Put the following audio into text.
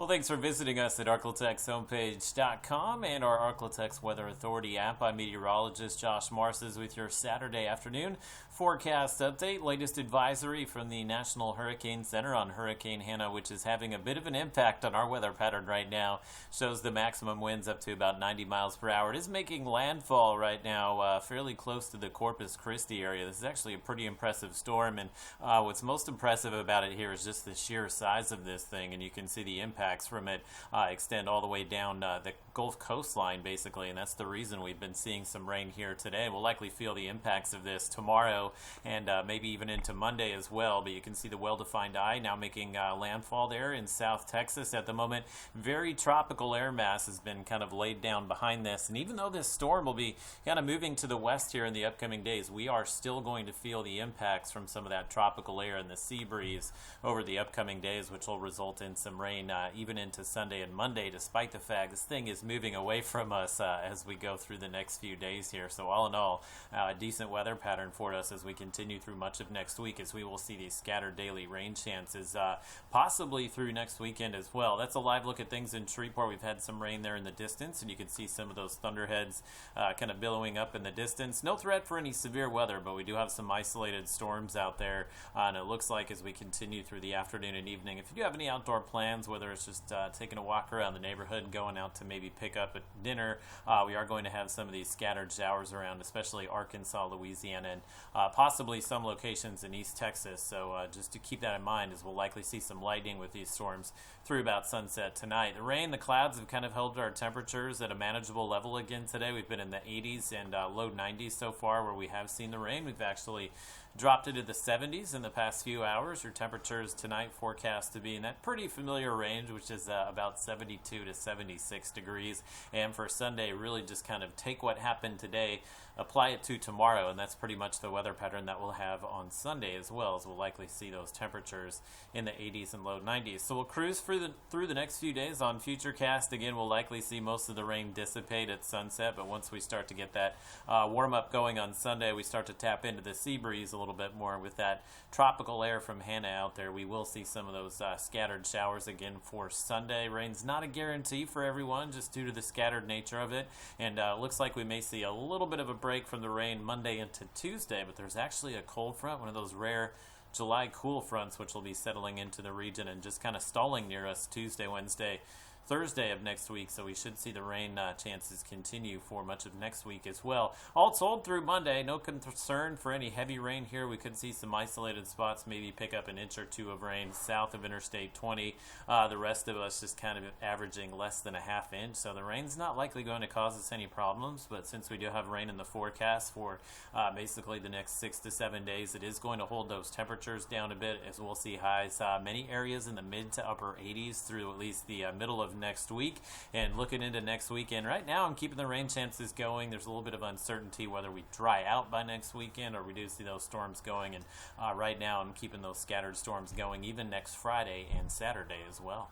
Well, thanks for visiting us at arklatex and our Arklatex Weather Authority app. I'm meteorologist Josh Marces with your Saturday afternoon forecast update. Latest advisory from the National Hurricane Center on Hurricane Hannah, which is having a bit of an impact on our weather pattern right now. Shows the maximum winds up to about 90 miles per hour. It is making landfall right now fairly close to the Corpus Christi area. This is actually a pretty impressive storm, and what's most impressive about it here is just the sheer size of this thing, and you can see the impact from it extend all the way down the Gulf coastline, basically, and that's the reason we've been seeing some rain here today. We'll likely feel the impacts of this tomorrow and maybe even into Monday as well, but you can see the well-defined eye now making landfall there in South Texas at the moment. Very tropical air mass has been kind of laid down behind this, and even though this storm will be kind of moving to the west here in the upcoming days, we are still going to feel the impacts from some of that tropical air and the sea breeze over the upcoming days, which will result in some rain even into Sunday and Monday, despite the fact this thing is moving away from us as we go through the next few days here. So all in all, a decent weather pattern for us as we continue through much of next week, as we will see these scattered daily rain chances possibly through next weekend as well. That's a live look at things in Shreveport. We've had some rain there in the distance, and you can see some of those thunderheads kind of billowing up in the distance. No threat for any severe weather, but we do have some isolated storms out there, and it looks like as we continue through the afternoon and evening, if you do have any outdoor plans, whether it's just taking a walk around the neighborhood, going out to maybe pick up a dinner, we are going to have some of these scattered showers around, especially Arkansas, Louisiana, and possibly some locations in East Texas. So just to keep that in mind, as we'll likely see some lightning with these storms through about sunset tonight. The rain, the clouds have kind of held our temperatures at a manageable level again today. We've been in the 80s and low 90s so far where we have seen the rain. We've actually dropped into the 70s in the past few hours. Your temperatures tonight forecast to be in that pretty familiar range, which is about 72 to 76 degrees. And for Sunday, really just kind of take what happened today, apply it to tomorrow, and that's pretty much the weather pattern that we'll have on Sunday as well, as we'll likely see those temperatures in the 80s and low 90s. So we'll cruise through the next few days on FUTURECAST. Again, we'll likely see most of the rain dissipate at sunset, but once we start to get that warm-up going on Sunday, we start to tap into the sea breeze a little bit more with that tropical air from Hannah out there. We will see some of those scattered showers again for Sunday. Rain's not a guarantee for everyone just due to the scattered nature of it, and it looks like we may see a little bit of a break from the rain Monday into Tuesday, but there's actually a cold front, one of those rare July cool fronts, which will be settling into the region and just kind of stalling near us Tuesday, Wednesday, Thursday of next week, so we should see the rain chances continue for much of next week as well. All told, through Monday, no concern for any heavy rain here. We could see some isolated spots, maybe pick up an inch or two of rain south of Interstate 20. The rest of us just kind of averaging less than a half inch, so the rain's not likely going to cause us any problems, but since we do have rain in the forecast for basically the next 6 to 7 days, it is going to hold those temperatures down a bit, as we'll see highs many areas in the mid to upper 80s through at least the middle of next week. And looking into next weekend, right now I'm keeping the rain chances going. There's a little bit of uncertainty whether we dry out by next weekend or we do see those storms going, and right now I'm keeping those scattered storms going even next Friday and Saturday as well.